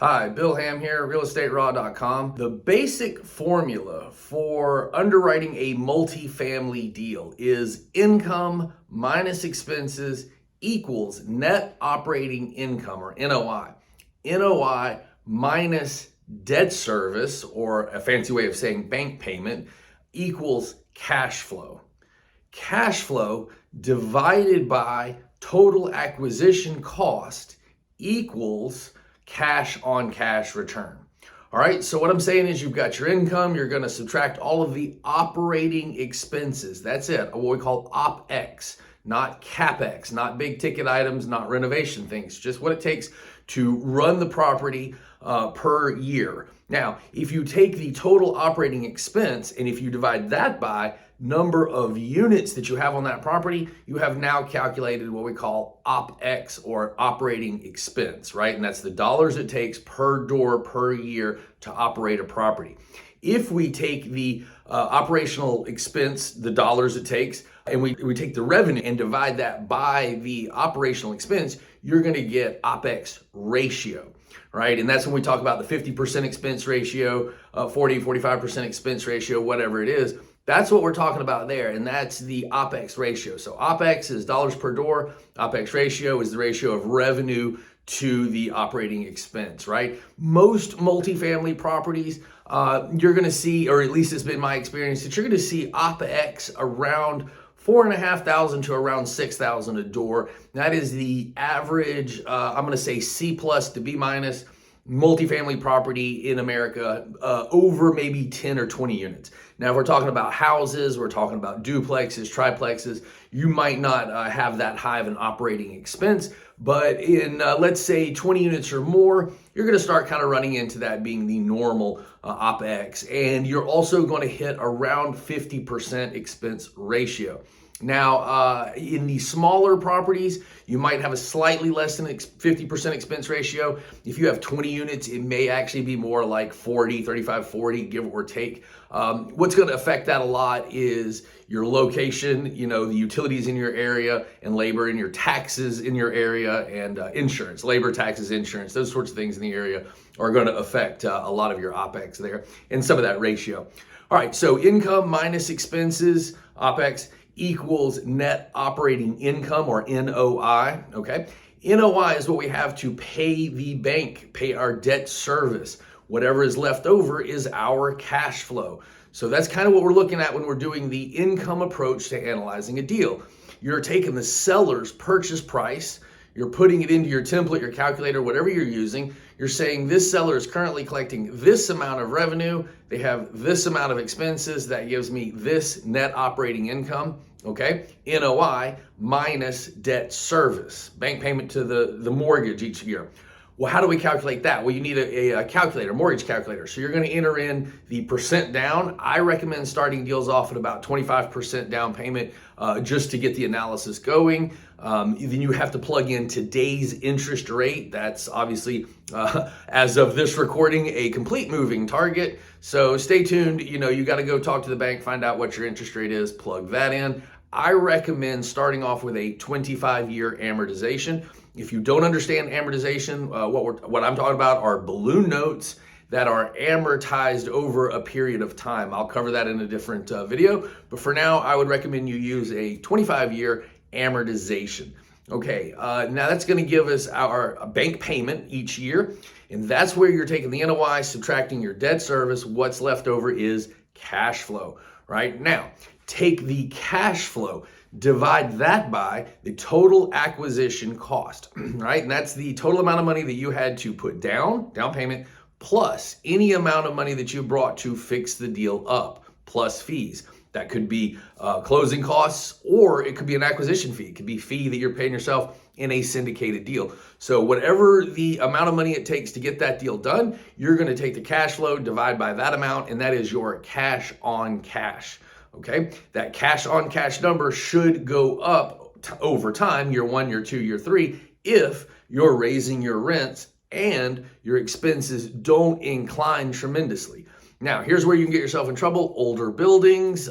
Hi, Bill Ham here, realestateraw.com. The basic formula for underwriting a multifamily deal is income minus expenses equals net operating income, or NOI. NOI minus debt service, or a fancy way of saying bank payment, equals cash flow. Cash flow divided by total acquisition cost equals cash on cash return. All right, so what I'm saying is you've got your income, you're going to subtract all of the operating expenses. That's it, what we call Opex, not CapEx, not big ticket items, not renovation things, just what it takes to run the property per year. Now, if you take the total operating expense and if you divide that by number of units that you have on that property, you have now calculated what we call Opex, or operating expense, right? And that's the dollars it takes per door per year to operate a property. If we take the operational expense, the dollars it takes, and we take the revenue and divide that by the operational expense, you're going to get Opex ratio, right? And that's when we talk about the 50% expense ratio, 45% expense ratio, whatever it is. That's what we're talking about there, and that's the Opex ratio. So Opex is dollars per door. Opex ratio is the ratio of revenue to the operating expense, right? Most multifamily properties, you're going to see, or at least it's been my experience, that you're going to see Opex around $4,500 to around $6,000 a door. That is the average, I'm going to say C plus to B minus multifamily property in America, over maybe 10 or 20 units. Now, if we're talking about houses, we're talking about duplexes, triplexes, you might not have that high of an operating expense, but in, let's say 20 units or more, you're going to start kind of running into that being the normal Opex, and you're also going to hit around 50% expense ratio. Now, in the smaller properties, you might have a slightly less than 50% expense ratio. If you have 20 units, it may actually be more like 40, 35, 40, give or take. What's going to affect that a lot is your location, the utilities in your area, and labor, and your taxes in your area, and insurance, labor, taxes, insurance, those sorts of things in the area are going to affect a lot of your Opex there and some of that ratio. All right, so income minus expenses, Opex, equals net operating income, or NOI, okay? NOI is what we have to pay the bank, pay our debt service. Whatever is left over is our cash flow. So that's kind of what we're looking at when we're doing the income approach to analyzing a deal. You're taking the seller's purchase price, you're putting it into your template, your calculator, whatever you're using. You're saying this seller is currently collecting this amount of revenue. They have this amount of expenses. That gives me this net operating income, okay? NOI minus debt service, bank payment to the mortgage each year. Well, how do we calculate that? Well, you need a calculator, mortgage calculator. So you're going to enter in the percent down. I recommend starting deals off at about 25% down payment just to get the analysis going. Then you have to plug in today's interest rate. That's obviously, as of this recording, a complete moving target. So stay tuned. You got to go talk to the bank, find out what your interest rate is, plug that in. I recommend starting off with a 25-year amortization. If you don't understand amortization, what I'm talking about are balloon notes that are amortized over a period of time. I'll cover that in a different video, but for now, I would recommend you use a 25-year amortization. Okay, now that's going to give us our bank payment each year, and that's where you're taking the NOI, subtracting your debt service. What's left over is cash flow, right? Now, take the cash flow, divide that by the total acquisition cost, right? And that's the total amount of money that you had to put down payment, plus any amount of money that you brought to fix the deal up, plus fees. That could be closing costs, or it could be an acquisition fee. It could be a fee that you're paying yourself in a syndicated deal. So whatever the amount of money it takes to get that deal done, you're going to take the cash flow, divide by that amount, and that is your cash on cash. Okay, that cash on cash number should go up over time, year 1, year 2, year 3, if you're raising your rents and your expenses don't incline tremendously. Now, here's where you can get yourself in trouble. Older buildings,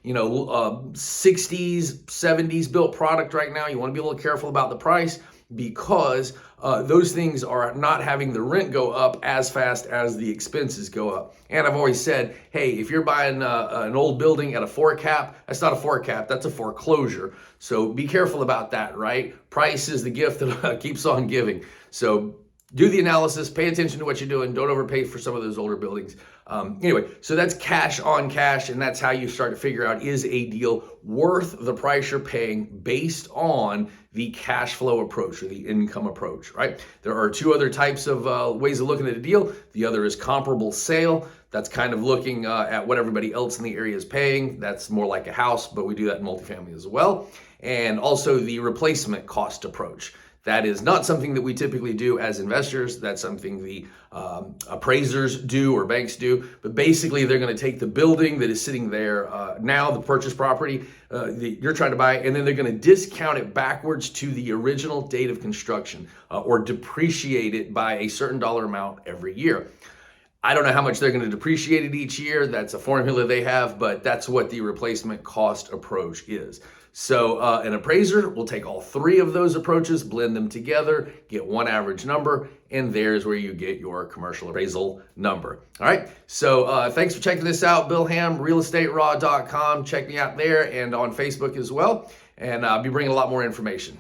60s, 70s built product right now. You want to be a little careful about the price because those things are not having the rent go up as fast as the expenses go up. And I've always said, hey, if you're buying an old building at a 4 cap, that's not a 4 cap, that's a foreclosure. So be careful about that, right? Price is the gift that keeps on giving. So do the analysis, pay attention to what you're doing. Don't overpay for some of those older buildings. Anyway, so that's cash on cash, and that's how you start to figure out, is a deal worth the price you're paying based on the cash flow approach or the income approach, right? There are two other types of ways of looking at a deal. The other is comparable sale. That's kind of looking at what everybody else in the area is paying. That's more like a house, but we do that in multifamily as well. And also the replacement cost approach. That is not something that we typically do as investors. That's something the appraisers do or banks do. But basically, they're going to take the building that is sitting there now, the purchase property you're trying to buy, and then they're going to discount it backwards to the original date of construction or depreciate it by a certain dollar amount every year. I don't know how much they're going to depreciate it each year. That's a formula they have, but that's what the replacement cost approach is. So an appraiser will take all three of those approaches, blend them together, get one average number, and there's where you get your commercial appraisal number. All right, so thanks for checking this out. Bill Ham, realestateraw.com. Check me out there and on Facebook as well, and I'll be bringing a lot more information.